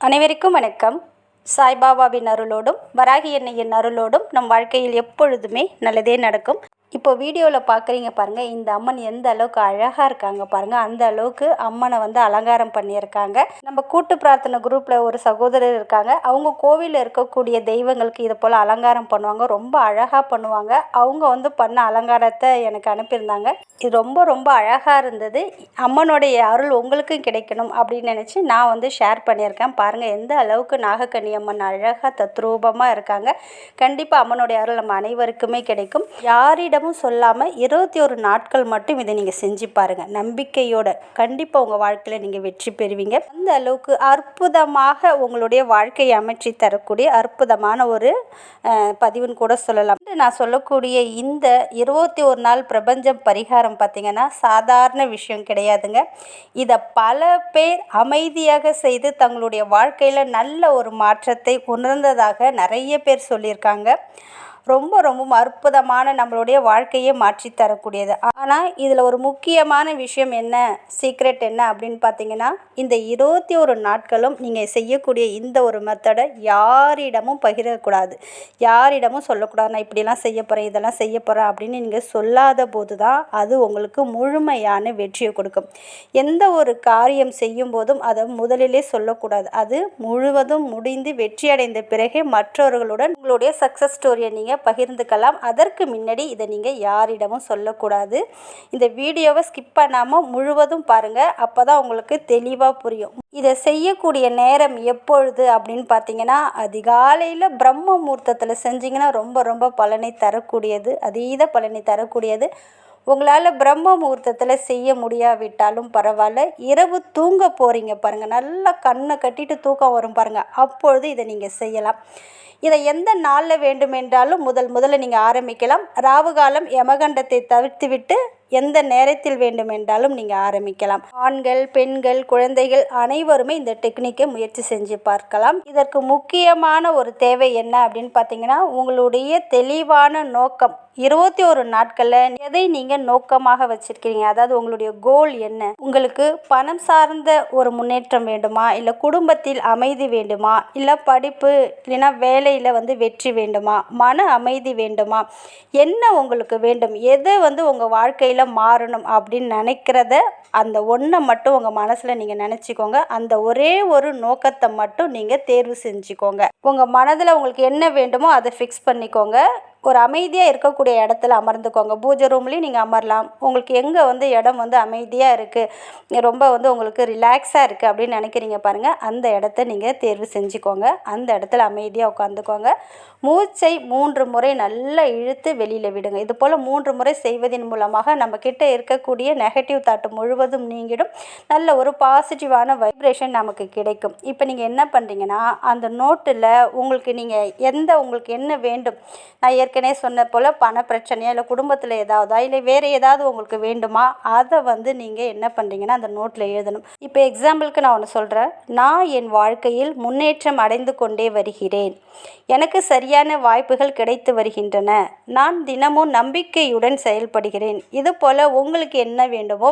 அனைவருக்கும் வணக்கம். சாய்பாபாவின் அருளோடும் வராகி அன்னையின் அருளோடும் நம் வாழ்க்கையில் எப்பொழுதுமே நல்லதே நடக்கும். இப்போ வீடியோவில் பார்க்குறீங்க பாருங்கள், இந்த அம்மன் எந்த அளவுக்கு அழகாக இருக்காங்க பாருங்கள். அந்த அளவுக்கு அம்மனை அலங்காரம் பண்ணியிருக்காங்க. நம்ம கூட்டு பிரார்த்தனை குரூப்பில் ஒரு சகோதரர் இருக்காங்க. அவங்க கோவிலில் இருக்கக்கூடிய தெய்வங்களுக்கு இதை போல் அலங்காரம் பண்ணுவாங்க. ரொம்ப அழகாக பண்ணுவாங்க. அவங்க பண்ண அலங்காரத்தை எனக்கு அனுப்பியிருந்தாங்க. இது ரொம்ப ரொம்ப அழகாக இருந்தது. அம்மனுடைய அருள் உங்களுக்கும் கிடைக்கணும் அப்படின்னு நினச்சி நான் ஷேர் பண்ணியிருக்கேன். பாருங்கள் எந்த அளவுக்கு நாகக்கன்னி அம்மன் அழகாக தத்ரூபமாக இருக்காங்க. கண்டிப்பாக அம்மனுடைய அருள் நம்ம அனைவருக்குமே கிடைக்கும். யாரிடமும் சொல்லாமல் 21 நாட்கள் மட்டும் இதை நீங்கள் செஞ்சு பாருங்கள். நம்பிக்கையோட கண்டிப்பாக உங்கள் வாழ்க்கையில் நீங்கள் வெற்றி பெறுவீங்க. அந்த அளவுக்கு அற்புதமாக உங்களுடைய வாழ்க்கையை அமைச்சு தரக்கூடிய அற்புதமான ஒரு பதிவுன்னு கூட சொல்லலாம். நான் சொல்லக்கூடிய இந்த 21 நாள் பிரபஞ்சம் பரிகாரம் பார்த்திங்கன்னா சாதாரண விஷயம் கிடையாதுங்க. இதை பல பேர் அமைதியாக செய்து தங்களுடைய வாழ்க்கையில் நல்ல ஒரு மாற்றத்தை உணர்ந்ததாக நிறைய பேர் சொல்லியிருக்காங்க. ரொம்ப ரொம்ப அற்புதமான நம்மளுடைய வாழ்க்கையை மாற்றி தரக்கூடியது. ஆனால் இதில் ஒரு முக்கியமான விஷயம் என்ன, சீக்ரெட் என்ன அப்படின்னு பார்த்தீங்கன்னா, இந்த 21 நாட்களும் நீங்கள் செய்யக்கூடிய இந்த ஒரு மெத்தடை யாரிடமும் பகிரக்கூடாது. யாரிடமும் சொல்லக்கூடாது நான் இப்படிலாம் செய்ய போகிறேன், இதெல்லாம் செய்ய போகிறேன் அப்படின்னு நீங்கள் சொல்லாத போது தான் அது உங்களுக்கு முழுமையான வெற்றியை கொடுக்கும். எந்த ஒரு காரியம் செய்யும் போதும் அதை முதலிலே சொல்லக்கூடாது. அது முழுவதும் முடிந்து வெற்றி அடைந்த பிறகே மற்றவர்களுடன் உங்களுடைய சக்ஸஸ் ஸ்டோரியை நீங்கள் பகிர்ந்துக்கலாம். அதற்கு முன்னாடி இதை நீங்கள் யாரிடமும் சொல்லக்கூடாது. இந்த வீடியோவை ஸ்கிப் பண்ணாமல் முழுவதும் பாருங்கள். அப்போ தான் உங்களுக்கு தெளிவாக புரியும். இதை செய்யக்கூடிய நேரம் எப்பொழுது அப்படின்னு பார்த்தீங்கன்னா, அதிகாலையில் பிரம்ம முகூர்த்தத்தில் செஞ்சிங்கன்னா ரொம்ப ரொம்ப பலனை தரக்கூடியது, அதீத பலனை தரக்கூடியது. உங்களால் பிரம்ம முகூர்த்தத்தில் செய்ய முடியாவிட்டாலும் பரவாயில்ல, இரவு தூங்க போகிறீங்க பாருங்கள், நல்லா கண்ணை கட்டிட்டு தூக்கம் வரும் பாருங்கள், அப்பொழுது இதை நீங்கள் செய்யலாம். இதை எந்த நாளில் வேண்டுமென்றாலும் முதல்ல நீங்கள் ஆரம்பிக்கலாம். ராவுகாலம் யமகண்டத்தை தவிர்த்துவிட்டு எந்த நேரத்தில் வேண்டுமென்றாலும் நீங்கள் ஆரம்பிக்கலாம். ஆண்கள், பெண்கள், குழந்தைகள் அனைவருமே இந்த டெக்னிக்கை முயற்சி செஞ்சு பார்க்கலாம். இதற்கு முக்கியமான ஒரு தேவை என்ன அப்படின்னு பார்த்தீங்கன்னா, உங்களுடைய தெளிவான நோக்கம். 21 நாட்களில் எதை நீங்கள் நோக்கமாக வச்சுருக்கீங்க, அதாவது உங்களுடைய கோல் என்ன? உங்களுக்கு பணம் சார்ந்த ஒரு முன்னேற்றம் வேண்டுமா, இல்லை குடும்பத்தில் அமைதி வேண்டுமா, இல்லை படிப்பு இல்லைன்னா வேலையில் வெற்றி வேண்டுமா, மன அமைதி வேண்டுமா, என்ன உங்களுக்கு வேண்டும், எதை உங்கள் வாழ்க்கையில் மாறணும் அப்படின்னு நினைக்கிறத அந்த ஒன்றை மட்டும் உங்கள் மனசில் நீங்கள் நினச்சிக்கோங்க. அந்த ஒரே ஒரு நோக்கத்தை மட்டும் நீங்கள் தேர்வு செஞ்சுக்கோங்க. உங்கள் மனதில் உங்களுக்கு என்ன வேண்டுமோ அதை ஃபிக்ஸ் பண்ணிக்கோங்க. ஒரு அமைதியாக இருக்கக்கூடிய இடத்துல அமர்ந்துக்கோங்க. பூஜை ரூம்லேயும் நீங்கள் அமரலாம். உங்களுக்கு எங்கே இடம் அமைதியாக இருக்குது, ரொம்ப உங்களுக்கு ரிலாக்ஸாக இருக்குது அப்படின்னு நினைக்கிறீங்க பாருங்கள், அந்த இடத்த நீங்கள் தேர்வு செஞ்சுக்கோங்க. அந்த இடத்துல அமைதியாக உட்காந்துக்கோங்க. மூச்சை 3 முறை நல்லா இழுத்து வெளியில் விடுங்க. இது போல் 3 முறை செய்வதன் மூலமாக நம்ம கிட்ட இருக்கக்கூடிய நெகட்டிவ் தாட்டு முழுவதும் நீங்கிடும். நல்ல ஒரு பாசிட்டிவான வைப்ரேஷன் நமக்கு கிடைக்கும். இப்போ நீங்கள் என்ன பண்ணுறீங்கன்னா, அந்த நோட்டில் உங்களுக்கு உங்களுக்கு என்ன வேண்டும், நான் ஏற்கனவே சொன்ன போல் பண பிரச்சனையா, இல்லை குடும்பத்தில் ஏதாவதா, இல்லை வேறு ஏதாவது உங்களுக்கு வேண்டுமா, அதை நீங்கள் என்ன பண்ணுறீங்கன்னா அந்த நோட்டில் எழுதணும். இப்போ எக்ஸாம்பிளுக்கு நான் ஒன்று சொல்கிறேன். நான் என் வாழ்க்கையில் முன்னேற்றம் அடைந்து கொண்டே வருகிறேன். எனக்கு சரியான வாய்ப்புகள் கிடைத்து வருகின்றன. நான் தினமும் நம்பிக்கையுடன் செயல்படுகிறேன். இது போல் உங்களுக்கு என்ன வேண்டுமோ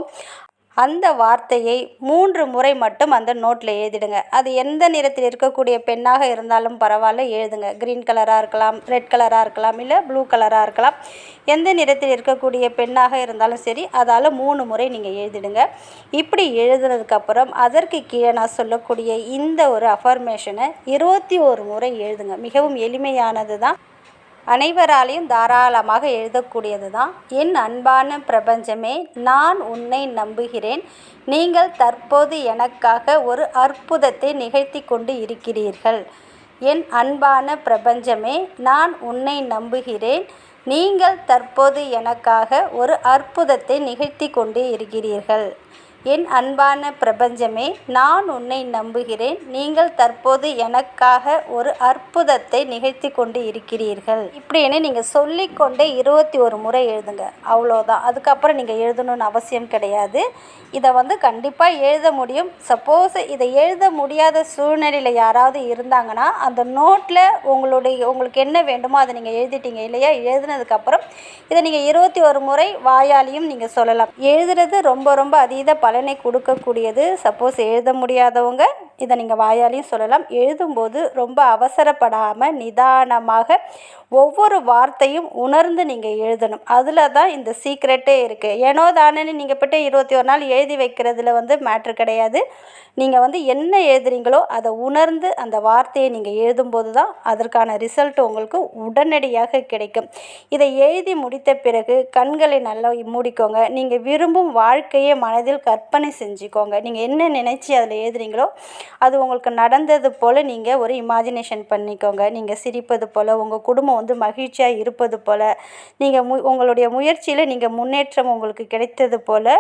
அந்த வார்த்தையை 3 முறை மட்டும் அந்த நோட்டில் எழுதிடுங்க. அது எந்த நிறத்தில் இருக்கக்கூடிய பெண்ணாக இருந்தாலும் பரவாயில்ல, எழுதுங்க. க்ரீன் கலராக இருக்கலாம், ரெட் கலராக இருக்கலாம், இல்லை ப்ளூ கலராக இருக்கலாம். எந்த நிறத்தில் இருக்கக்கூடிய பெண்ணாக இருந்தாலும் சரி, அதால் 3 முறை நீங்கள் எழுதிடுங்க. இப்படி எழுதுனதுக்கப்புறம் அதற்கு கீழே நான் சொல்லக்கூடிய இந்த ஒரு அஃபர்மேஷனை 21 முறை எழுதுங்க. மிகவும் எளிமையானது தான், அனைவராலையும் தாராளமாக எழுதக்கூடியது தான். என் அன்பான பிரபஞ்சமே, நான் உன்னை நம்புகிறேன். நீங்கள் தற்போது எனக்காக ஒரு அற்புதத்தை நிகழ்த்தி கொண்டு இருக்கிறீர்கள். என் அன்பான பிரபஞ்சமே, நான் உன்னை நம்புகிறேன். நீங்கள் தற்போது எனக்காக ஒரு அற்புதத்தை நிகழ்த்தி கொண்டு இருக்கிறீர்கள். என் அன்பான பிரபஞ்சமே, நான் உன்னை நம்புகிறேன். நீங்கள் தற்போது எனக்காக ஒரு அற்புதத்தை நிகழ்த்தி கொண்டு இருக்கிறீர்கள். இப்படின்னு நீங்கள் சொல்லிக்கொண்டே 21 முறை எழுதுங்க. அவ்வளோதான். அதுக்கப்புறம் நீங்கள் எழுதணும்னு அவசியம் கிடையாது. இதை கண்டிப்பாக எழுத முடியும். சப்போஸ் இதை எழுத முடியாத சூழ்நிலையில் யாராவது இருந்தாங்கன்னா, அந்த நோட்டில் உங்களுக்கு என்ன வேண்டுமோ அதை நீங்கள் எழுதிட்டீங்க இல்லையா, எழுதுனதுக்கப்புறம் இதை நீங்கள் 21 முறை வாயாலையும் நீங்கள் சொல்லலாம். எழுதுறது ரொம்ப ரொம்ப அதீத பலன் பலனை கொடுக்கக்கூடியது. சப்போஸ் எழுத முடியாதவங்க இதை நீங்கள் வாயாலையும் சொல்லலாம். எழுதும்போது ரொம்ப அவசரப்படாமல் நிதானமாக ஒவ்வொரு வார்த்தையும் உணர்ந்து நீங்கள் எழுதணும். அதில் தான் இந்த சீக்ரெட்டே இருக்குது. ஏனோ தானேன்னு நீங்கள் போய்ட்டு 21 நாள் எழுதி வைக்கிறதுல மேட்ரு கிடையாது. நீங்கள் என்ன எழுதுறீங்களோ அதை உணர்ந்து அந்த வார்த்தையை நீங்கள் எழுதும்போது தான் அதற்கான ரிசல்ட் உங்களுக்கு உடனடியாக கிடைக்கும். இதை எழுதி முடித்த பிறகு கண்களை நல்லா மூடிக்கோங்க. நீங்கள் விரும்பும் வாழ்க்கையை மனதில் கற்பனை செஞ்சுக்கோங்க. நீங்கள் என்ன நினச்சி அதில் எழுதுறீங்களோ அது உங்களுக்கு நடந்தது போல் நீங்கள் ஒரு இமேஜினேஷன் பண்ணிக்கோங்க. நீங்கள் சிரிப்பது போல், உங்கள் குடும்பம் மகிழ்ச்சியாக இருப்பது போல், நீங்கள் உங்களுடைய முயற்சியில் நீங்கள் முன்னேற்றம் உங்களுக்கு கிடைத்தது போல்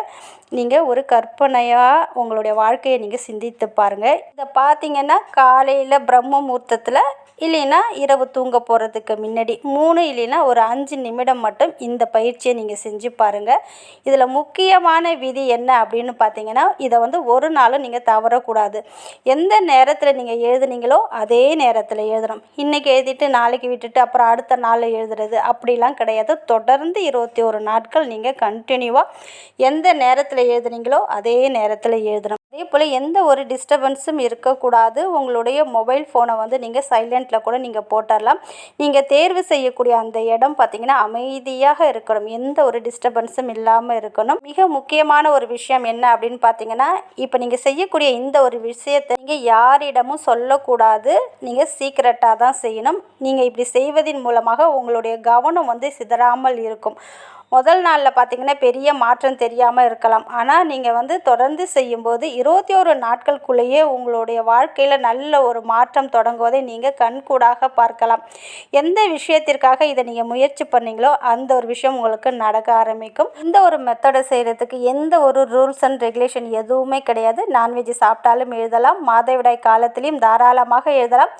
நீங்கள் ஒரு கற்பனையாக உங்களுடைய வாழ்க்கையை நீங்கள் சிந்தித்து பாருங்கள். இதை பார்த்தீங்கன்னா காலையில் பிரம்ம முகூர்த்தத்தில் இல்லைன்னா இரவு தூங்க போகிறதுக்கு முன்னாடி 3 இல்லைன்னா ஒரு 5 நிமிடம் மட்டும் இந்த பயிற்சியை நீங்கள் செஞ்சு பாருங்கள். இதில் முக்கியமான விதி என்ன அப்படின்னு பார்த்தீங்கன்னா, இதை ஒரு நாளும் நீங்கள் தவறக்கூடாது. எந்த நேரத்தில் நீங்கள் எழுதுனீங்களோ அதே நேரத்தில் எழுதணும். இன்றைக்கி எழுதிட்டு நாளைக்கு விட்டுட்டு அப்புறம் அடுத்த நாளில் எழுதுறது அப்படிலாம் கிடையாது. தொடர்ந்து 21 நாட்கள் நீங்கள் கண்டினியூவாக எந்த நேரத்தில் எழுதுனீங்களோ அதே நேரத்தில் எழுதணும். அதே போல் எந்த ஒரு டிஸ்டர்பன்ஸும் இருக்கக்கூடாது. உங்களுடைய மொபைல் ஃபோனை நீங்கள் சைலண்ட்டில் கூட நீங்கள் போட்டுடலாம். நீங்கள் தேர்வு செய்யக்கூடிய அந்த இடம் பார்த்திங்கன்னா அமைதியாக இருக்கணும். எந்த ஒரு டிஸ்டர்பன்ஸும் இல்லாமல் இருக்கணும். மிக முக்கியமான ஒரு விஷயம் என்ன அப்படின்னு பார்த்தீங்கன்னா, இப்போ நீங்கள் செய்யக்கூடிய இந்த ஒரு விஷயத்தை நீங்கள் யாரிடமும் சொல்லக்கூடாது. நீங்கள் சீக்ரெட்டாக தான் செய்யணும். நீங்கள் இப்படி செய்வதன் மூலமாக உங்களுடைய கவனம் சிதறாமல் இருக்கும். முதல் நாளில் பார்த்திங்கன்னா பெரிய மாற்றம் தெரியாமல் இருக்கலாம். ஆனால் நீங்கள் தொடர்ந்து செய்யும்போது 21 நாட்களுக்குள்ளேயே உங்களுடைய வாழ்க்கையில் நல்ல ஒரு மாற்றம் தொடங்குவதை நீங்கள் கண்கூடாக பார்க்கலாம். எந்த விஷயத்திற்காக இதை நீங்கள் முயற்சி பண்ணீங்களோ அந்த ஒரு விஷயம் உங்களுக்கு நடக்க ஆரம்பிக்கும். இந்த ஒரு மெத்தடை செய்கிறதுக்கு எந்த ஒரு ரூல்ஸ் அண்ட் ரெகுலேஷன் எதுவுமே கிடையாது. நான்வெஜ் சாப்பிட்டாலும் எழுதலாம், மாதவிடாய் காலத்திலையும் தாராளமாக எழுதலாம்.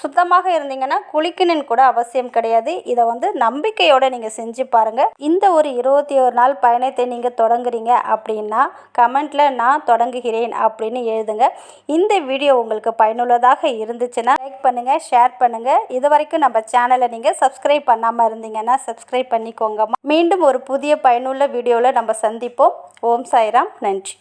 சுத்தமாக இருந்தீங்கன்னா குளிக்கணுன்னு கூட அவசியம் கிடையாது. இதை நம்பிக்கையோடு நீங்கள் செஞ்சு பாருங்கள். இந்த ஒரு 21 நாள் பயணத்தை நீங்கள் தொடங்குறீங்க அப்படின்னா கமெண்ட்டில் நான் தொடங்குகிறேன் அப்படின்னு எழுதுங்க. இந்த வீடியோ உங்களுக்கு பயனுள்ளதாக இருந்துச்சுன்னா லைக் பண்ணுங்கள், ஷேர் பண்ணுங்கள். இது வரைக்கும் நம்ம சேனலை நீங்கள் சப்ஸ்கிரைப் பண்ணாமல் இருந்தீங்கன்னா சப்ஸ்கிரைப் பண்ணிக்கோங்க. மீண்டும் ஒரு புதிய பயனுள்ள வீடியோவில் நம்ம சந்திப்போம். ஓம் சாய்ராம். நன்றி.